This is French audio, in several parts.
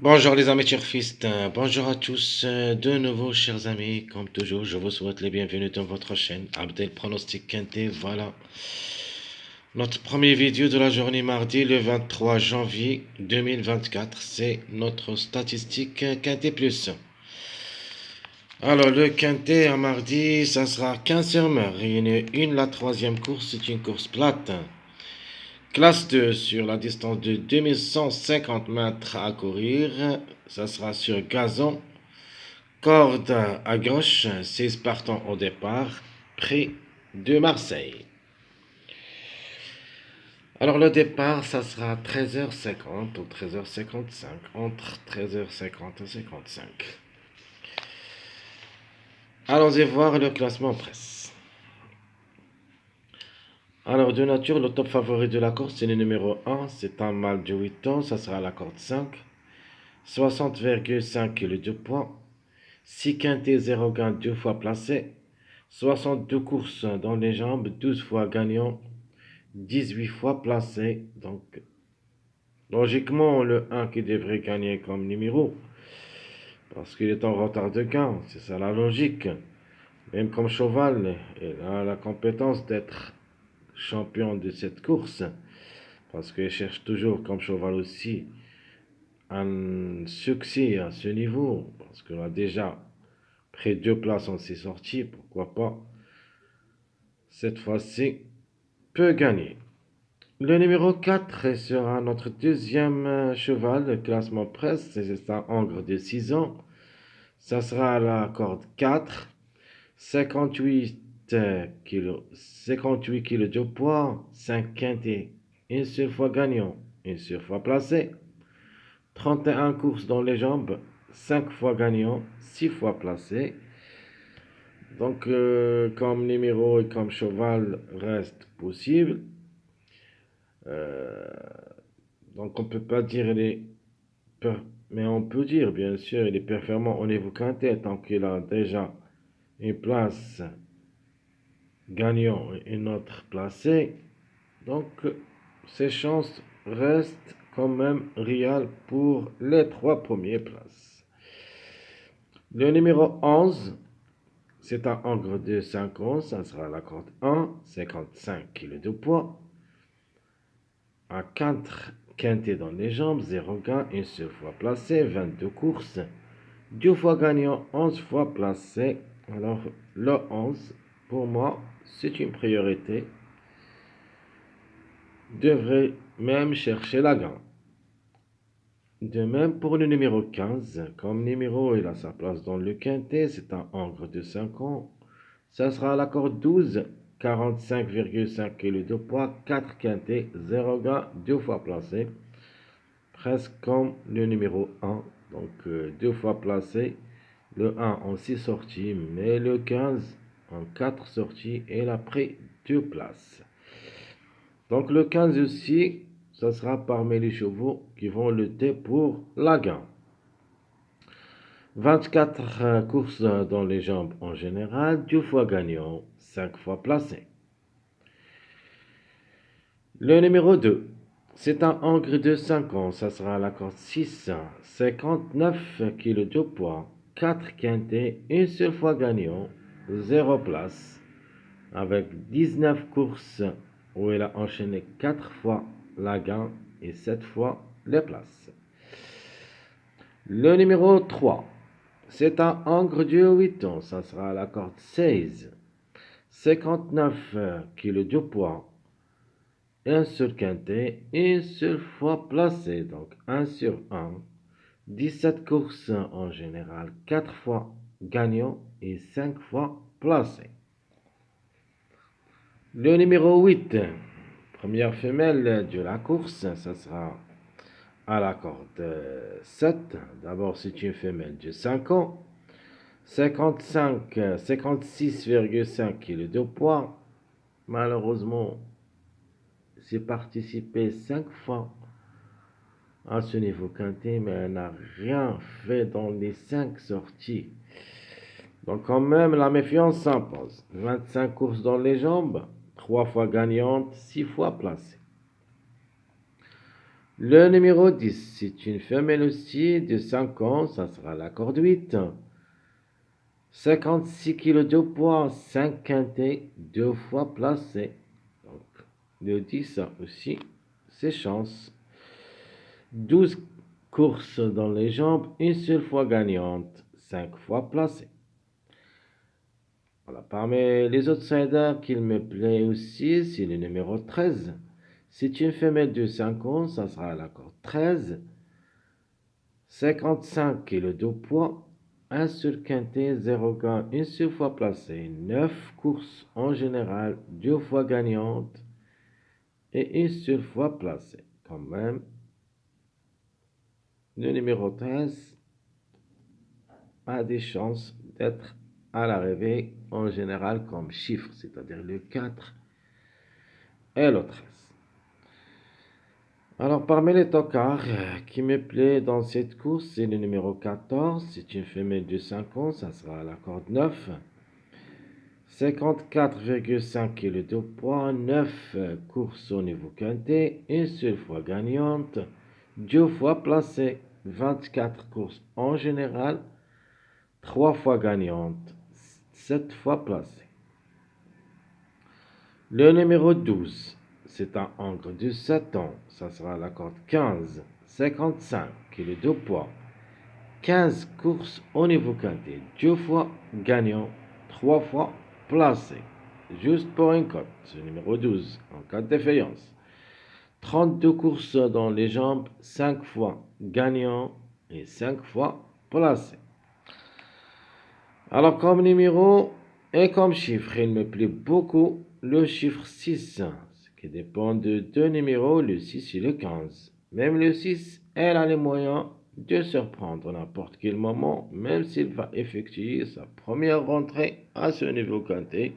Bonjour les amis turfistes, bonjour à tous, de nouveau chers amis, comme toujours, je vous souhaite les bienvenus dans votre chaîne Abdel Pronostic Quintet. Voilà notre première vidéo de la journée mardi le 23 janvier 2024, c'est notre statistique Quintet Plus. Alors le Quintet à mardi, ça sera 15 sur mer, réunion 1, la troisième course, c'est une course plate. Classe 2 sur la distance de 2150 mètres à courir, ça sera sur gazon. Corde à gauche, 6 partants au départ, près de Marseille. Alors le départ, ça sera 13h50 ou 13h55, entre 13h50 et 55. Allons-y voir le classement presse. Alors de nature, le top favori de la course, c'est le numéro 1, c'est un mâle de 8 ans, ça sera la corde 5, 60,5 kg de poids, 6 quintés 0 gain 2 fois placé, 62 courses dans les jambes, 12 fois gagnant, 18 fois placé. Donc, logiquement, le 1 qui devrait gagner comme numéro, parce qu'il est en retard de gain, c'est ça la logique. Même comme cheval, il a la compétence d'être champion de cette course, parce qu'il cherche toujours comme cheval aussi un succès à ce niveau, parce qu'il a déjà pris 2 places en 6 sorties, pourquoi pas cette fois-ci peut gagner. Le numéro 4 sera notre deuxième cheval, le classement presse, c'est un Angre de 6 ans. Ça sera la corde 4, 58 kg, 58 kg de poids, 5 quintés, une seule fois gagnant, une seule fois placé, 31 courses dans les jambes, 5 fois gagnant, 6 fois placé. Donc, comme numéro et comme cheval reste possible. Euh, donc, on peut pas dire les mais on peut dire, bien sûr, il est performant au niveau quintet tant qu'il a déjà une place gagnant et une autre placée. Donc, ses chances restent quand même réelles pour les 3 premières places. Le numéro 11, c'est un Angre de 5 ans, ça sera la corde 1, 55 kg de poids, à 4 quintés dans les jambes, 0 gain, une seule fois placé, 22 courses, 2 fois gagnant, 11 fois placé. Alors, le 11, pour moi, c'est une priorité. Devrait même chercher la gagne. De même pour le numéro 15. Comme numéro, il a sa place dans le quintet. C'est un Angre de 5 ans. Ça sera la corde 12. 45,5 kg de poids, 4 quintés, 0 gain, 2 fois placé. Presque comme le numéro 1. Donc, 2 fois placé. Le 1 en 6 sorties, mais le 15 en 4 sorties, et il a pris 2 places. Donc le 15 aussi, ça sera parmi les chevaux qui vont lutter pour la gagne. 24 courses dans les jambes en général, 2 fois gagnant, 5 fois placé. Le numéro 2, c'est un Angre de 5 ans, ça sera la corde 6, 59 kg de poids, 4 quintés, une seule fois gagnant, 0 place, avec 19 courses où il a enchaîné 4 fois la gagne et 7 fois les places. Le numéro 3, c'est un Angre de 8 ans, ça sera la corde 16, 59 kg de poids, un seul quintet, une seule fois placé, donc 1 sur 1, 17 courses en général, 4 fois gagnant et 5 fois placé. Le numéro 8, première femelle de la course, ça sera à la corde 7. D'abord, c'est une femelle de 5 ans, 56,5 kg de poids. Malheureusement, j'ai participé 5 fois à ce niveau quintet, mais elle n'a rien fait dans les 5 sorties. Donc quand même, la méfiance s'impose. 25 courses dans les jambes, 3 fois gagnante, 6 fois placée. Le numéro 10, c'est une femelle aussi de 5 ans, ça sera la corde 8. 56 kg de poids, 5 quintés, 2 fois placé. Donc, le 10 a aussi ses chances. 12 courses dans les jambes, une seule fois gagnante, 5 fois placée. Voilà, parmi les outsiders qu'il me plaît aussi, c'est le numéro 13. C'est une femelle de 5 ans, ça sera la corde 13. 55 kg de poids, un seul quintet, 0 gain, une seule fois placé, 9 courses en général, 2 fois gagnantes et une seule fois placée. Quand même, le numéro 13 a des chances d'être à l'arrivée en général comme chiffre, c'est-à-dire le 4 et le 13. Alors, parmi les tocards qui me plaît dans cette course, c'est le numéro 14. C'est une femelle de 5 ans, ça sera la corde 9. 54,5 kg de poids, 9 courses au niveau quintet, une seule fois gagnante, 2 fois placée, 24 courses en général, 3 fois gagnante, 7 fois placée. Le numéro 12, c'est un hongre de 7 ans, ça sera la corde 15, 55 kg de poids, 15 courses au niveau quintet, 2 fois gagnant, 3 fois placé. Juste pour une cote, c'est numéro 12, en cas de défaillance. 32 courses dans les jambes, 5 fois gagnant et 5 fois placé. Alors comme numéro et comme chiffre, il me plaît beaucoup le chiffre 6, ce qui dépend de deux numéros, le 6 et le 15. Même le 6, elle a les moyens de surprendre à n'importe quel moment, même s'il va effectuer sa première rentrée à ce niveau quintet.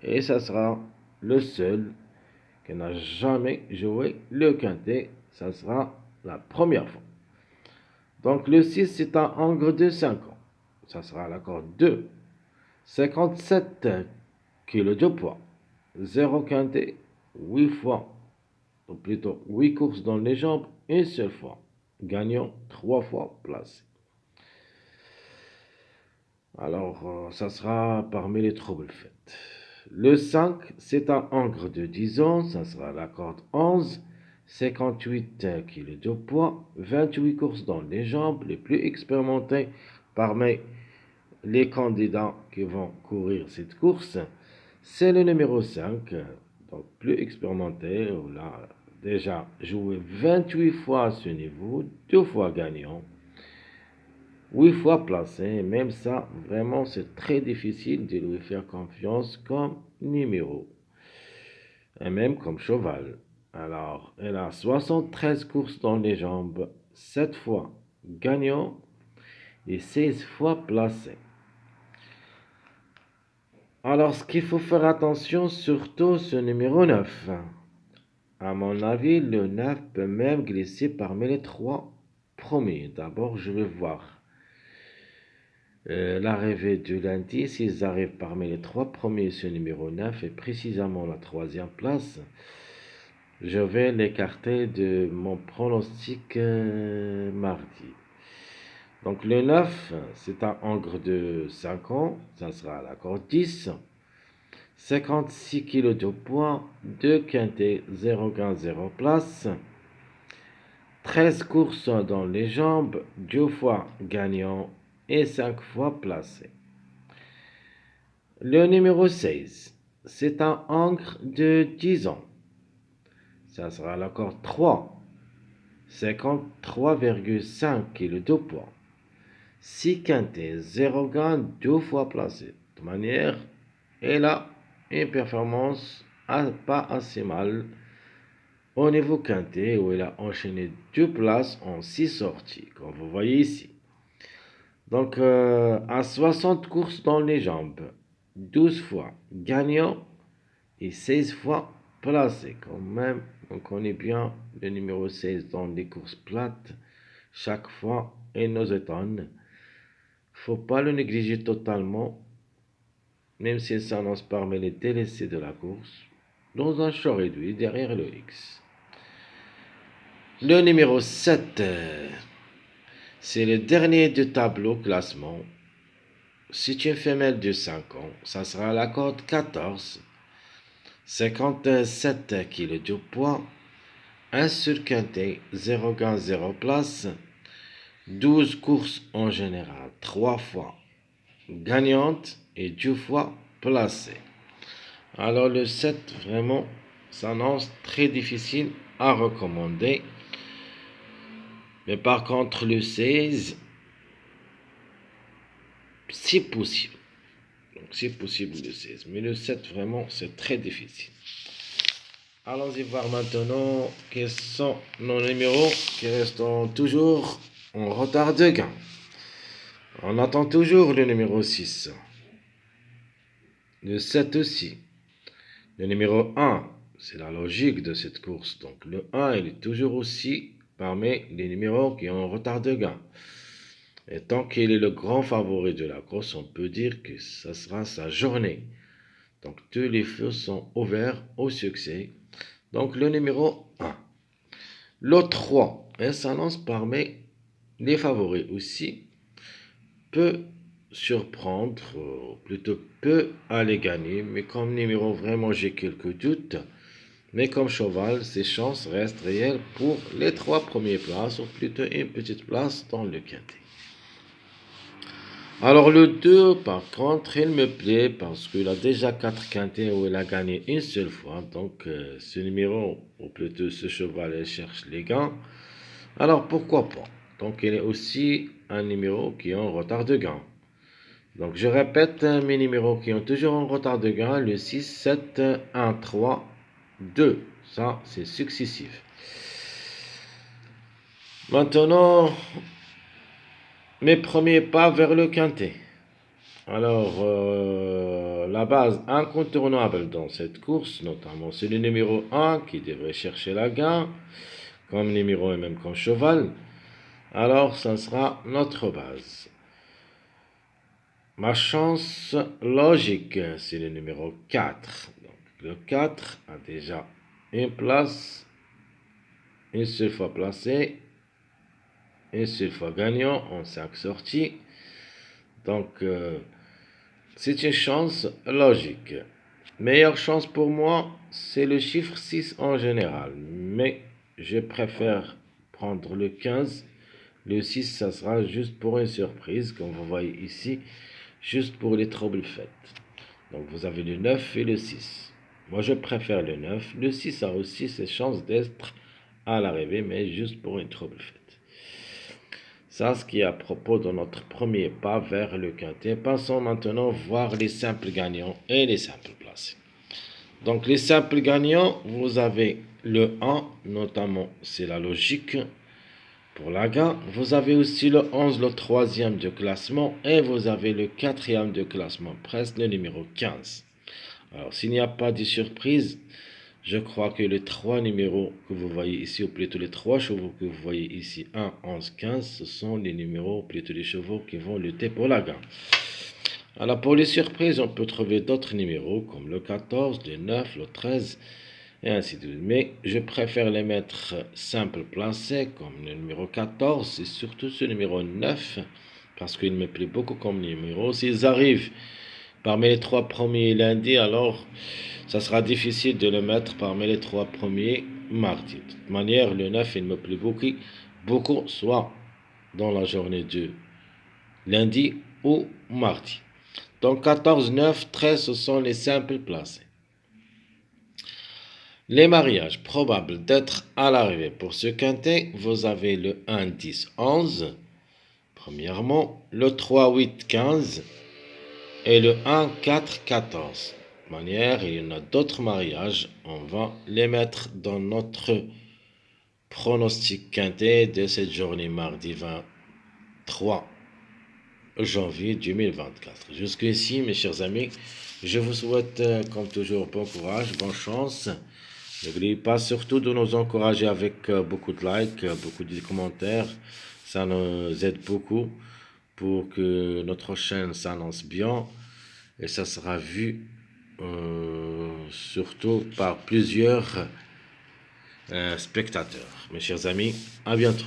Et ça sera le seul qui n'a jamais joué le quintet. Ça sera la première fois. Donc le 6, c'est un hongre de 5 ans. Ça sera la corde 2. 57 kg de poids. 0 quintet, 8 fois, ou plutôt 8 courses dans les jambes, une seule fois. Gagnant 3 fois placé. Alors, ça sera parmi les troubles faits. Le 5, c'est un hongre de 10 ans, ça sera la corde 11, 58 kg de poids, 28 courses dans les jambes, les plus expérimentés parmi les candidats qui vont courir cette course, c'est le numéro 5, donc plus expérimenté, on a déjà joué 28 fois à ce niveau, 2 fois gagnant, 8 fois placé, même ça, vraiment, c'est très difficile de lui faire confiance comme numéro, et même comme cheval. Alors, elle a 73 courses dans les jambes, 7 fois gagnant et 16 fois placé. Alors, ce qu'il faut faire attention, surtout ce numéro 9. À mon avis, le 9 peut même glisser parmi les 3 premiers. D'abord, je vais voir l'arrivée du lundi. S'ils arrivent parmi les 3 premiers, ce numéro 9 est précisément la 3e place. Je vais l'écarter de mon pronostic mardi. Donc le 9, c'est un hongre de 5 ans. Ça sera la corde 10. 56 kg de poids, 2 quintés, 0 gain, 0 place. 13 courses dans les jambes, 2 fois gagnant et 5 fois placé. Le numéro 16, c'est un hongre de 10 ans. Ça sera la corde 3, 53,5 kg de poids. 6 quintés, 0 gain, 2 fois placé. De toute manière, elle a une performance pas assez mal au niveau quintet où il a enchaîné 2 places en 6 sorties, comme vous voyez ici. Donc, à 60 courses dans les jambes, 12 fois gagnant et 16 fois placé. Quand même, on connaît bien le numéro 16 dans les courses plates. Chaque fois, il nous étonne. Faut pas le négliger totalement, même s'il s'annonce parmi les délaissés de la course, dans un champ réduit derrière le X. Le numéro 7, c'est le dernier du tableau classement. C'est une femelle de 5 ans. Ça sera la corde 14. 57 kg de poids. 1 sur quintet, 0 gain, 0 place. 12 courses en général. 3 fois gagnante et 2 fois placée. Alors le 7, vraiment, s'annonce très difficile à recommander. Mais par contre, le 16, c'est possible. Donc c'est possible le 16. Mais le 7, vraiment, c'est très difficile. Allons-y voir maintenant quels sont nos numéros qui restent toujours en retard de gain. On attend toujours le numéro 6. Le 7 aussi. Le numéro 1, c'est la logique de cette course. Donc le 1, il est toujours aussi parmi les numéros qui ont un retard de gain. Et tant qu'il est le grand favori de la course, on peut dire que ça sera sa journée. Donc tous les feux sont ouverts au succès. Donc le numéro 1. Le 3, elle s'annonce parmi les favoris aussi, peut surprendre, plutôt peut aller gagner, mais comme numéro vraiment j'ai quelques doutes. Mais comme cheval, ses chances restent réelles pour les 3 premières places, ou plutôt une petite place dans le quintet. Alors le 2, par contre, il me plaît parce qu'il a déjà 4 quintets où il a gagné une seule fois. Donc ce numéro, ou plutôt ce cheval, il cherche les gains. Alors pourquoi pas? Donc il est aussi un numéro qui est en retard de gain. Donc je répète mes numéros qui ont toujours en retard de gain, le 6, 7, 1, 3, 2. Ça, c'est successif. Maintenant, mes premiers pas vers le quintet. Alors, la base incontournable dans cette course, notamment, c'est le numéro 1 qui devrait chercher la gain, comme numéro et même comme cheval. Alors, ça sera notre base. Ma chance logique, c'est le numéro 4. Donc, le 4 a déjà une place, une seule fois placé, une seule fois gagnant en 5 sorties. Donc, c'est une chance logique. Meilleure chance pour moi, c'est le chiffre 6 en général. Mais je préfère prendre le 15. Le 6, ça sera juste pour une surprise, comme vous voyez ici, juste pour les troubles faites. Donc vous avez le 9 et le 6. Moi, je préfère le 9. Le 6 a aussi ses chances d'être à l'arrivée, mais juste pour une trouble faite. Ça, ce qui est à propos de notre premier pas vers le quintet. Passons maintenant voir les simples gagnants et les simples placés. Donc, les simples gagnants, vous avez le 1, notamment, c'est la logique pour la gain. Vous avez aussi le 11, le troisième de classement, et vous avez le quatrième de classement, presque le numéro 15. Alors, s'il n'y a pas de surprise, je crois que les 3 numéros que vous voyez ici, ou plutôt les 3 chevaux que vous voyez ici, 1, 11, 15, ce sont les numéros, ou plutôt les chevaux qui vont lutter pour la gain. Alors pour les surprises, on peut trouver d'autres numéros comme le 14, le 9, le 13 et ainsi de suite. Mais je préfère les mettre simples placés comme le numéro 14 et surtout ce numéro 9 parce qu'il me plaît beaucoup comme numéro. S'ils arrivent parmi les 3 premiers lundi, alors ça sera difficile de le mettre parmi les 3 premiers mardi. De toute manière, le 9, il me plaît beaucoup, soit dans la journée de lundi ou mardi. Donc 14, 9, 13, ce sont les simples placés. Les mariages probables d'être à l'arrivée. Pour ce quintet, vous avez le 1, 10, 11, premièrement, le 3, 8, 15 et le 1, 4, 14. De manière, il y en a d'autres mariages. On va les mettre dans notre pronostic quintet de cette journée mardi 23 janvier 2024. Jusqu'ici, mes chers amis, je vous souhaite, comme toujours, bon courage, bonne chance. N'oubliez pas surtout de nous encourager avec beaucoup de likes, beaucoup de commentaires. Ça nous aide beaucoup pour que notre chaîne s'annonce bien et ça sera vu surtout par plusieurs spectateurs. Mes chers amis, à bientôt.